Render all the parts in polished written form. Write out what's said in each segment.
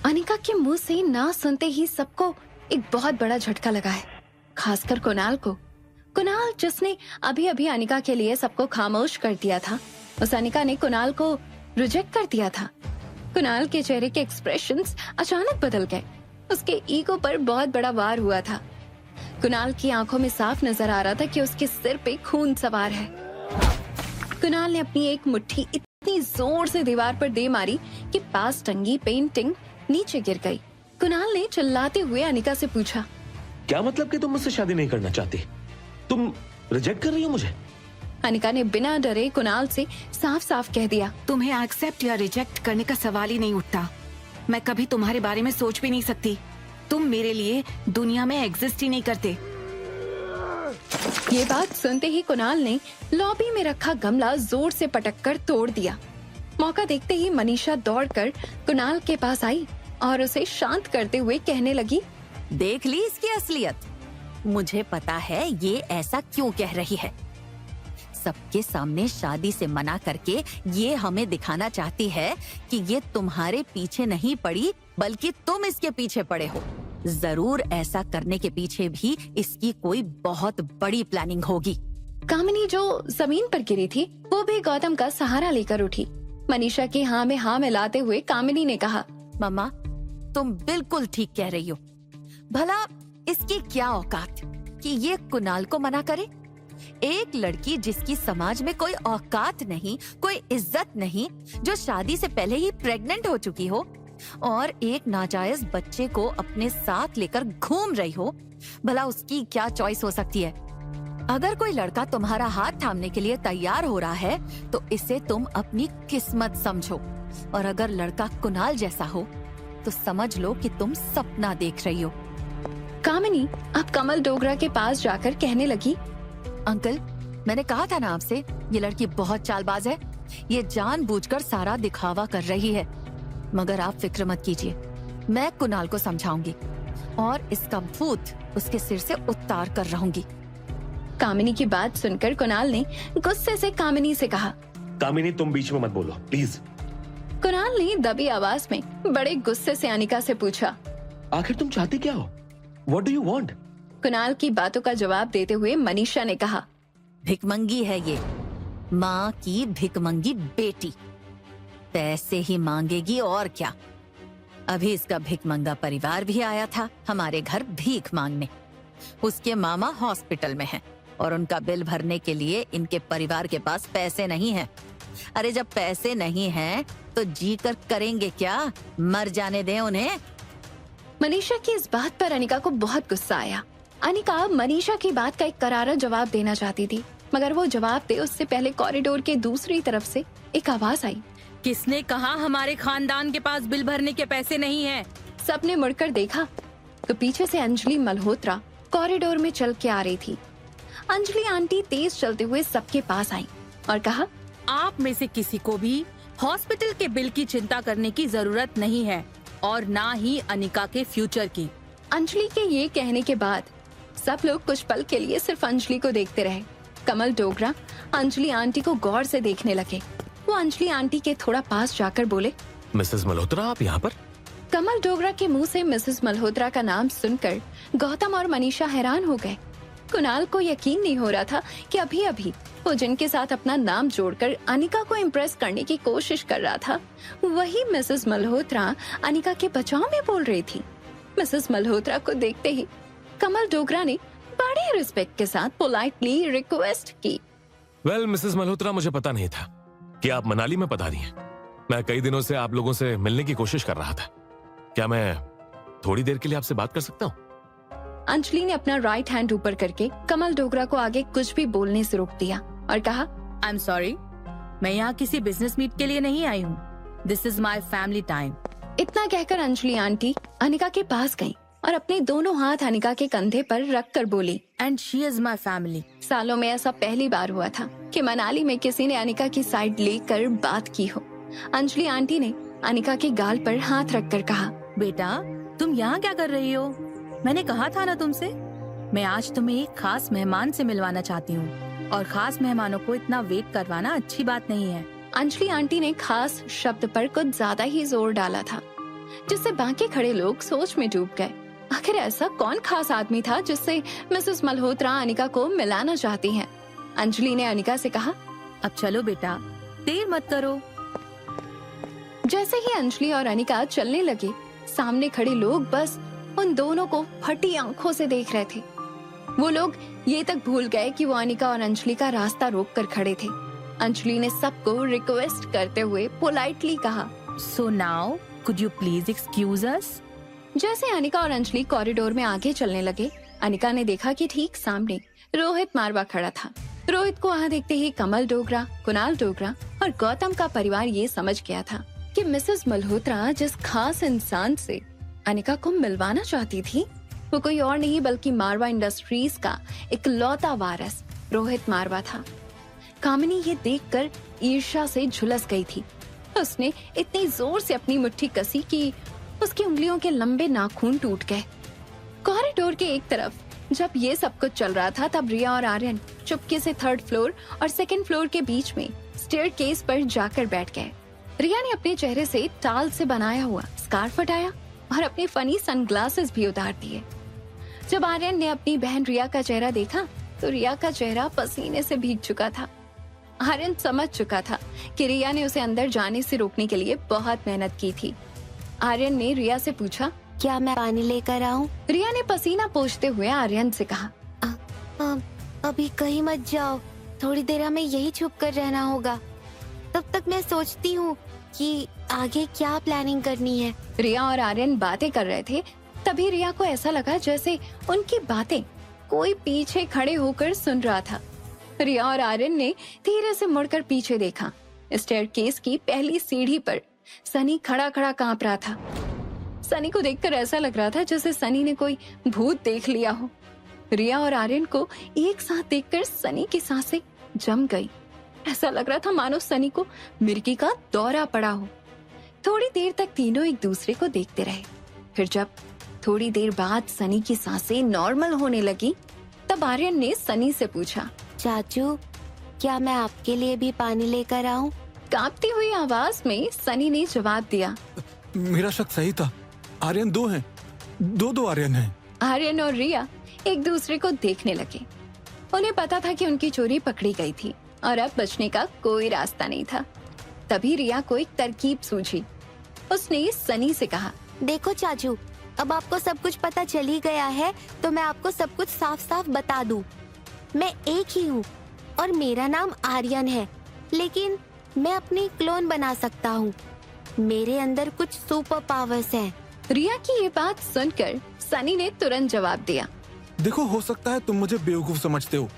अनिका के मुंह से ना सुनते ही सबको एक बहुत बड़ा झटका लगा है, खासकर कुणाल को। कुणाल जिसने अभी अभी अनिका के लिए सबको खामोश कर दिया था, उस अनिका ने कुणाल को रिजेक्ट कर दिया था। कुणाल के चेहरे के एक्सप्रेशंस अचानक बदल गए। उसके ईगो पर बहुत बड़ा वार हुआ था। कुणाल की आंखों में साफ नजर आ रहा था कि उसके सिर पे खून सवार है। कुणाल ने अपनी एक मुट्ठी इतनी जोर से दीवार पर दे मारी कि पास टंगी पेंटिंग नीचे गिर गई। कुणाल ने चिल्लाते हुए अनिका से पूछा, क्या मतलब कि तुम मुझसे शादी नहीं करना चाहती? तुम रिजेक्ट कर रही हो मुझे? अनिका ने बिना डरे कुणाल से साफ साफ कह दिया, तुम्हें एक्सेप्ट या रिजेक्ट करने का सवाल ही नहीं उठता। मैं कभी तुम्हारे बारे में सोच भी नहीं सकती। तुम मेरे लिए दुनिया में एग्जिस्ट ही नहीं करते। ये बात सुनते ही कुणाल ने लॉबी में रखा गमला जोर से पटककर तोड़ दिया। मौका देखते ही मनीषा दौड़कर कुणाल के पास आई और उसे शांत करते हुए कहने लगी, देख ली इसकी असलियत। मुझे पता है ये ऐसा क्यों कह रही है। सबके सामने शादी से मना करके ये हमें दिखाना चाहती है कि ये तुम्हारे पीछे नहीं पड़ी बल्कि तुम इसके पीछे पड़े हो। जरूर ऐसा करने के पीछे भी इसकी कोई बहुत बड़ी प्लानिंग होगी। कामिनी जो जमीन पर गिरी थी वो भी गौतम का सहारा लेकर उठी। मनीषा की हाँ में हाँ मिलाते हुए कामिनी ने कहा, मम्मा तुम बिल्कुल ठीक कह रही हो। भला इसकी क्या औकात कि ये कुणाल को मना करे। एक लड़की जिसकी समाज में कोई औकात नहीं, कोई इज्जत नहीं, जो शादी से पहले ही प्रेग्नेंट हो चुकी हो और एक नाजायज बच्चे को अपने साथ लेकर घूम रही हो, भला उसकी क्या चॉइस हो सकती है। अगर कोई लड़का तुम्हारा हाथ थामने के लिए तैयार हो रहा है तो इसे तुम अपनी किस्मत समझो, और अगर लड़का कुणाल जैसा हो तो समझ लो कि तुम सपना देख रही हो। कामिनी अब कमल डोगरा के पास जाकर कहने लगी, अंकल मैंने कहा था ना आपसे, ये लड़की बहुत चालबाज है। ये जानबूझकर सारा दिखावा कर रही है। मगर आप फिक्र मत कीजिए, मैं कुणाल को समझाऊंगी और इसका भूत उसके सिर से उतार कर रहूंगी। कामिनी की बात सुनकर कुणाल ने गुस्से से कामिनी से कहा, कामिनी तुम बीच में मत बोलो प्लीज। कुणाल ने दबी आवाज में बड़े गुस्से से अनिका से पूछा, आखिर तुम चाहती क्या हो? What do you want? Kunal की बातों का जवाब देते हुए मनीषा ने कहा, भिकमंगी है ये, माँ की भिकमंगी बेटी। पैसे ही मांगेगी और क्या। अभी इसका भिकमंगा परिवार भी आया था हमारे घर भीख मांगने। उसके मामा हॉस्पिटल में हैं और उनका बिल भरने के लिए इनके परिवार के पास पैसे नहीं हैं। अरे जब पैसे नहीं हैं तो जी कर करेंगे क्या, मर जाने दें उन्हें। मनीषा की इस बात पर अनिका को बहुत गुस्सा आया। अनिका मनीषा की बात का एक करारा जवाब देना चाहती थी, मगर वो जवाब दे उससे पहले कॉरिडोर के दूसरी तरफ से एक आवाज आई, किसने कहा हमारे खानदान के पास बिल भरने के पैसे नहीं हैं? सबने मुड़कर देखा तो पीछे से अंजलि मल्होत्रा कॉरिडोर में चल के आ रही थी। अंजलि आंटी तेज चलते हुए सबके पास आई और कहा, आप में से किसी को भी हॉस्पिटल के बिल की चिंता करने की जरूरत नहीं है और ना ही अनिका के फ्यूचर की। अंजलि के ये कहने के बाद सब लोग कुछ पल के लिए सिर्फ अंजलि को देखते रहे। कमल डोगरा अंजलि आंटी को गौर से देखने लगे। वो अंजलि आंटी के थोड़ा पास जाकर बोले, मिसेस मल्होत्रा आप यहाँ पर? कमल डोगरा के मुंह से मिसेस मल्होत्रा का नाम सुनकर गौतम और मनीषा हैरान हो गए। कुणाल को यकीन नहीं हो रहा था कि अभी अभी वो जिनके साथ अपना नाम जोड़कर अनिका को इम्प्रेस करने की कोशिश कर रहा था, वही मिसेस मल्होत्रा अनिका के बचाव में बोल रही थी। मिसेस मल्होत्रा को देखते ही कमल डोगरा ने बड़े रिस्पेक्ट के साथ पोलाइटली रिक्वेस्ट की, वेल मिसेस मल्होत्रा, मुझे पता नहीं था कि आप मनाली में पधारी हैं। मैं कई दिनों से आप लोगों से मिलने की कोशिश कर रहा था। क्या मैं थोड़ी देर के लिए आपसे बात कर सकता हूँ? अंजलि ने अपना राइट हैंड ऊपर करके कमल डोगरा को आगे कुछ भी बोलने से रोक दिया और कहा, आई एम सॉरी, मैं यहाँ किसी बिजनेस मीट के लिए नहीं आई हूँ। This is my family time. इतना कहकर अंजलि आंटी अनिका के पास गई और अपने दोनों हाथ अनिका के कंधे पर रख कर बोली, and she is my family. सालों में ऐसा पहली बार हुआ था कि मनाली में किसी ने अनिका की साइड लेकर बात की हो। अंजलि आंटी ने अनिका के गाल पर हाथ रखकर कहा, बेटा तुम यहाँ क्या कर रही हो? मैंने कहा था ना तुमसे, मैं आज तुम्हें एक खास मेहमान से मिलवाना चाहती हूँ और खास मेहमानों को इतना वेट करवाना अच्छी बात नहीं है। अंजलि आंटी ने खास शब्द पर कुछ ज्यादा ही जोर डाला था। जिससे बाकी खड़े लोग सोच में डूब गए। आखिर ऐसा कौन खास आदमी था जिससे मिसेस मल्होत्रा अनिका को मिलाना चाहती हैं? अंजलि ने अनिका से कहा, अब चलो बेटा, देर मत करो। जैसे ही अंजलि और अनिका चलने लगे, सामने खड़े लोग बस उन दोनों को फटी आंखों से देख रहे थे। वो लोग ये तक भूल गए कि वो अनिका और अंजलि का रास्ता रोक कर खड़े थे। अंजलि ने सबको रिक्वेस्ट करते हुए पोलाइटली कहा, so now could you please excuse अस? जैसे अनिका और अंजलि कॉरिडोर में आगे चलने लगे, अनिका ने देखा कि ठीक सामने रोहित मारवा खड़ा था। रोहित को वहाँ देखते ही कमल डोगरा, कुणाल डोगरा और गौतम का परिवार ये समझ गया था कि मिसेस मल्होत्रा जिस खास इंसान से अनिका को मिलवाना चाहती थी, वो कोई और नहीं बल्कि मारवा इंडस्ट्रीज का इकलौता वारिस रोहित मारवा था। कामिनी ये देखकर ईर्ष्या से झुलस गई थी। उसने इतनी जोर से अपनी मुट्ठी कसी कि उसकी उंगलियों के लंबे नाखून टूट गए। कॉरिडोर के एक तरफ जब ये सब कुछ चल रहा था, तब रिया और आर्यन चुपके से 3rd फ्लोर और 2nd फ्लोर के बीच में स्टेयरकेस पर जाकर बैठ गए। रिया ने अपने चेहरे से टाल से बनाया हुआ स्कार्फ हटाया और अपने फनी सनग्लासेस भी उतार दिए। जब आर्यन ने अपनी बहन रिया का चेहरा देखा तो रिया का चेहरा पसीने से भीग चुका था। आर्यन समझ चुका था कि रिया ने उसे अंदर जाने से रोकने के लिए बहुत मेहनत की थी। आर्यन ने रिया से पूछा, क्या मैं पानी लेकर आऊं? रिया ने पसीना पोंछते हुए आर्यन से कहा, अभी कहीं मत जाओ, थोड़ी देर हमें यही छुप कर रहना होगा। तब तक मैं सोचती हूँ कि आगे क्या प्लानिंग करनी है। रिया और आर्यन बातें कर रहे थे, तभी रिया को ऐसा लगा जैसे उनकी बातें कोई पीछे खड़े होकर सुन रहा था। रिया और आर्यन ने धीरे से मुड़कर पीछे देखा। स्टेयरकेस की पहली सीढ़ी पर सनी खड़ा खड़ा कांप रहा था। सनी को देखकर ऐसा लग रहा था जैसे सनी ने कोई भूत देख लिया हो। रिया और आर्यन को एक साथ देखकर सनी की सांसें जम गई। ऐसा लग रहा था मानो सनी को मिर्गी का दौरा पड़ा हो। थोड़ी देर तक तीनों एक दूसरे को देखते रहे। फिर जब थोड़ी देर बाद सनी की सांसें नॉर्मल होने लगी, तब आर्यन ने सनी से पूछा, चाचू, क्या मैं आपके लिए भी पानी लेकर आऊं? कांपती हुई आवाज में सनी ने जवाब दिया, मेरा शक सही था, आर्यन 2 हैं, दो आर्यन हैं। आर्यन और रिया एक दूसरे को देखने लगे। उन्हें पता था कि उनकी चोरी पकड़ी गई थी और अब बचने का कोई रास्ता नहीं था। तभी रिया को एक तरकीब सूझी। उसने सनी से कहा, देखो चाचू, अब आपको सब कुछ पता चल ही गया है, तो मैं आपको सब कुछ साफ साफ बता दूं। मैं एक ही हूँ और मेरा नाम आर्यन है, लेकिन मैं अपनी क्लोन बना सकता हूँ। मेरे अंदर कुछ सुपर पावर्स हैं। रिया की ये बात सुनकर सनी ने तुरंत जवाब दिया, देखो, हो सकता है तुम मुझे बेवकूफ समझते हो,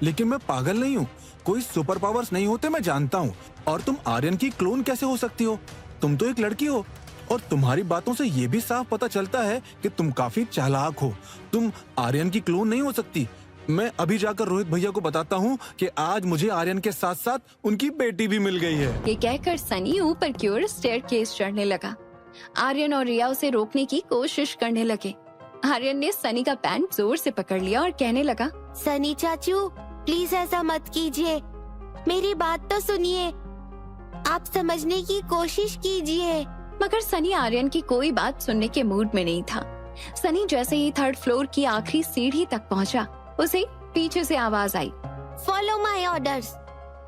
लेकिन मैं पागल नहीं हूँ। कोई सुपर पावर्स नहीं होते, मैं जानता हूँ। और तुम आर्यन की क्लोन कैसे हो सकती हो? तुम तो एक लड़की हो और तुम्हारी बातों से ये भी साफ पता चलता है कि तुम काफी चालाक हो। तुम आर्यन की क्लोन नहीं हो सकती। मैं अभी जाकर रोहित भैया को बताता हूँ कि आज मुझे आर्यन के साथ साथ उनकी बेटी भी मिल गई है। ये कहकर सनी ऊपर की ओर स्टेयरकेस चढ़ने लगा। आर्यन और रिया उसे रोकने की कोशिश करने लगे। आर्यन ने सनी का पैंट जोर से पकड़ लिया और कहने लगा, सनी चाचू, प्लीज ऐसा मत कीजिए, मेरी बात तो सुनिए, आप समझने की कोशिश कीजिए। मगर सनी आर्यन की कोई बात सुनने के मूड में नहीं था। सनी जैसे ही 3rd फ्लोर की आखिरी सीढ़ी तक पहुंचा, उसे पीछे से आवाज आई, फॉलो माई ऑर्डर्स।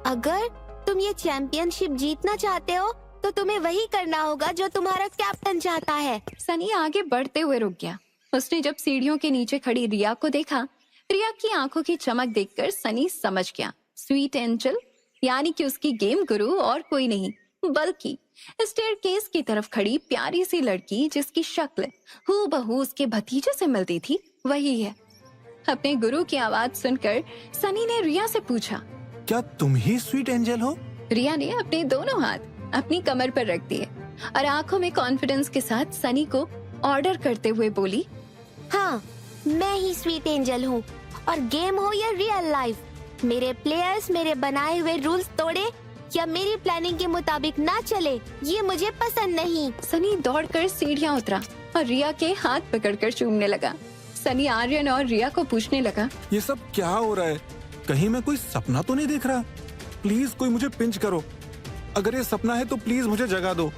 अगर तुम ये चैंपियनशिप जीतना चाहते हो तो तुम्हें वही करना होगा जो तुम्हारा कैप्टन चाहता है। सनी आगे बढ़ते हुए रुक गया। उसने जब सीढ़ियों के नीचे खड़ी रिया को देखा, रिया की आंखों की चमक देखकर सनी समझ गया, स्वीट एंजल यानी कि उसकी गेम गुरु और कोई नहीं बल्कि स्टेयरकेस की तरफ खड़ी प्यारी सी लड़की जिसकी शक्ल हूबहू उसके भतीजे से मिलती थी, वही है। अपने गुरु की आवाज सुनकर सनी ने रिया से पूछा, क्या तुम ही स्वीट एंजल हो? रिया ने अपने दोनों हाथ अपनी कमर पर रख दिए और आंखों में कॉन्फिडेंस के साथ सनी को ऑर्डर करते हुए बोली, हाँ, मैं ही स्वीट एंजल हूँ, और गेम हो या रियल लाइफ, मेरे प्लेयर्स मेरे बनाए हुए रूल्स तोड़े या मेरी प्लानिंग के मुताबिक ना चले, ये मुझे पसंद नहीं। सनी दौड़कर सीढ़ियाँ उतरा और रिया के हाथ पकड़कर चूमने लगा। सनी आर्यन और रिया को पूछने लगा, ये सब क्या हो रहा है? कहीं मैं कोई सपना तो नहीं देख रहा? प्लीज कोई मुझे पिंच करो। अगर ये सपना है तो प्लीज मुझे जगा दो,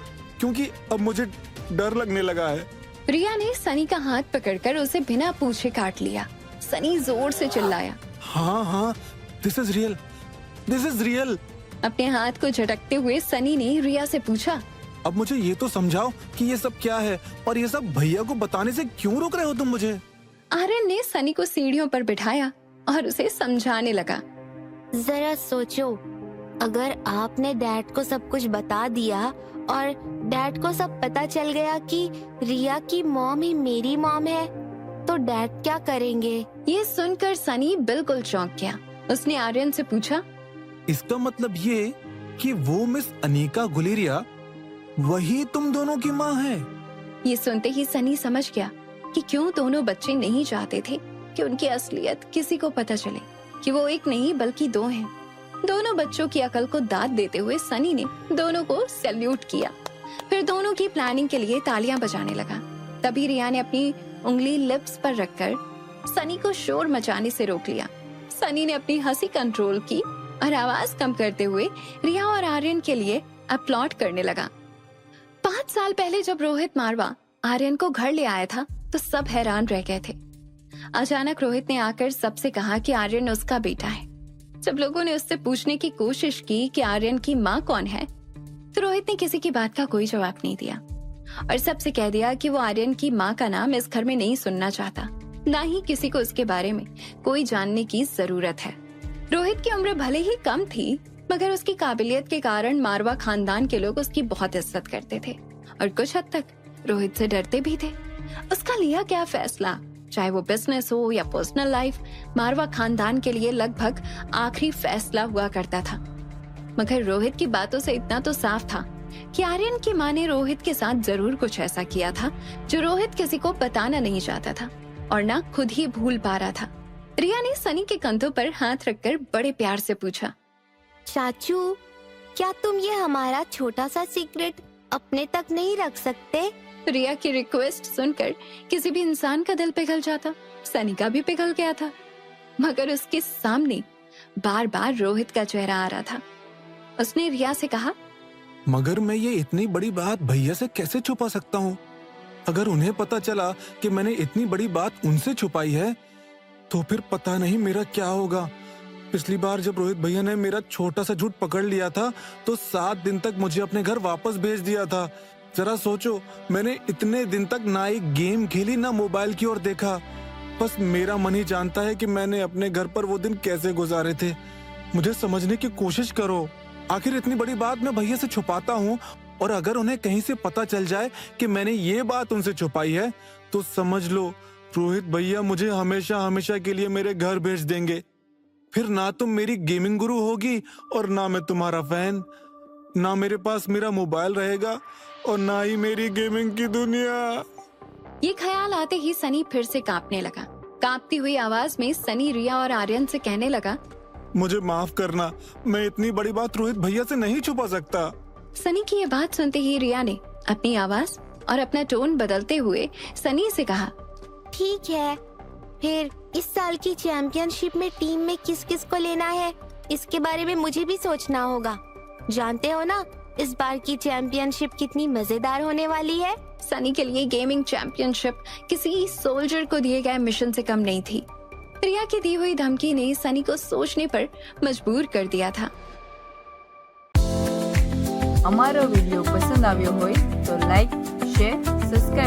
क्योंकि अब मुझे डर लगने लगा है। रिया ने सनी का हाथ पकड़कर उसे बिना पूछे काट लिया। सनी जोर से चिल्लाया। हाँ हाँ, this is real, this is real. अपने हाथ को झटकते हुए सनी ने रिया से पूछा, अब मुझे ये तो समझाओ कि ये सब क्या है और ये सब भैया को बताने से क्यों रोक रहे हो तुम मुझे? आर्यन ने सनी को सीढ़ियों पर बिठाया और उसे समझाने लगा। जरा सोचो, अगर आपने डैड को सब कुछ बता दिया और डैड को सब पता चल गया कि रिया की मॉम ही मेरी मॉम है, तो डैड क्या करेंगे? ये सुनकर सनी बिल्कुल चौंक गया। उसने आर्यन से पूछा, इसका मतलब ये कि वो मिस अनीका गुलेरिया वही तुम दोनों की माँ है? ये सुनते ही सनी समझ गया कि क्यों दोनों बच्चे नहीं चाहते थे कि उनकी असलियत किसी को पता चले कि वो एक नहीं बल्कि दो हैं। दोनों बच्चों की अकल को दाद देते हुए सनी ने दोनों को सैल्यूट किया। फिर दोनों की प्लानिंग के लिए तालियां बजाने लगा। तभी रिया ने अपनी उंगली लिप्स पर रखकर सनी को शोर मचाने से रोक लिया। सनी ने अपनी हंसी कंट्रोल की और आवाज कम करते हुए रिया और आर्यन के लिए अपलॉड करने लगा। 5 साल पहले जब रोहित मारवा आर्यन को घर ले आया था तो सब हैरान रह गए थे। अचानक रोहित ने आकर सबसे कहा कि आर्यन उसका बेटा है। जब लोगों ने उससे पूछने की कोशिश की कि आर्यन की माँ कौन है, तो रोहित ने किसी की बात का कोई जवाब नहीं दिया और सबसे कह दिया कि वो आर्यन की माँ का नाम इस घर में नहीं सुनना चाहता, ना ही किसी को उसके बारे में कोई जानने की जरूरत है। रोहित की उम्र भले ही कम थी, मगर उसकी काबिलियत के कारण मारवा खानदान के लोग उसकी बहुत इज्जत करते थे और कुछ हद तक रोहित से डरते भी थे। उसका लिया क्या फैसला, चाहे वो बिजनेस हो या पर्सनल लाइफ, मारवा खानदान के लिए लगभग आखिरी फैसला हुआ करता था। मगर रोहित की बातों से इतना तो साफ था कि आर्यन की माँ ने रोहित के साथ जरूर कुछ ऐसा किया था जो रोहित किसी को बताना नहीं चाहता था और ना खुद ही भूल पा रहा था। रिया ने सनी के कंधों पर हाथ रखकर बड़े प्यार से पूछा, चाचू, क्या तुम ये हमारा छोटा सा सीक्रेट अपने तक नहीं रख सकते? रिया की रिक्वेस्ट सुनकर किसी भी इंसान का दिल पिघल जाता। सनी का भी पिघल गया था, मगर उसके सामने बार बार रोहित का चेहरा आ रहा था। उसने रिया से कहा, मगर मैं ये इतनी बड़ी बात भैया से कैसे छुपा सकता हूँ? अगर उन्हें पता चला कि मैंने इतनी बड़ी बात उनसे छुपाई है तो फिर पता नहीं मेरा क्या होगा। पिछली बार जब रोहित भैया ने मेरा छोटा सा झूठ पकड़ लिया था तो 7 दिन तक मुझे अपने घर वापस भेज दिया था। जरा सोचो, मैंने इतने दिन तक ना एक गेम खेली ना मोबाइल की ओर देखा। बस मेरा मन ही जानता है कि मैंने अपने घर पर वो दिन कैसे गुजारे थे। मुझे समझने की कोशिश करो, आखिर इतनी बड़ी बात मैं भैया से छुपाता हूँ और अगर उन्हें कहीं से पता चल जाए कि मैंने ये बात उनसे छुपाई है तो समझ लो रोहित भैया मुझे हमेशा हमेशा के लिए मेरे घर भेज देंगे। फिर ना तुम मेरी गेमिंग गुरु होगी और ना मैं तुम्हारा फैन, ना मेरे पास मेरा मोबाइल रहेगा और ना ही मेरी गेमिंग की दुनिया। ये ख्याल आते ही सनी फिर से कांपने लगा। कांपती हुई आवाज में सनी रिया और आर्यन से कहने लगा, मुझे माफ करना, मैं इतनी बड़ी बात रोहित भैया से नहीं छुपा सकता। सनी की ये बात सुनते ही रिया ने अपनी आवाज और अपना टोन बदलते हुए सनी से कहा, ठीक है, फिर इस साल की चैंपियनशिप में टीम में किस किस को लेना है इसके बारे में मुझे भी सोचना होगा। जानते हो ना इस बार की चैंपियनशिप कितनी मजेदार होने वाली है। सनी के लिए गेमिंग चैंपियनशिप किसी सोल्जर को दिए गए मिशन से कम नहीं थी। रिया की दी हुई धमकी ने सनी को सोचने पर मजबूर कर दिया था। અમારો વિડિયો પસંદ આવ્યો હોય તો લાઈક, શેર, સબસ્ક્રાઇબ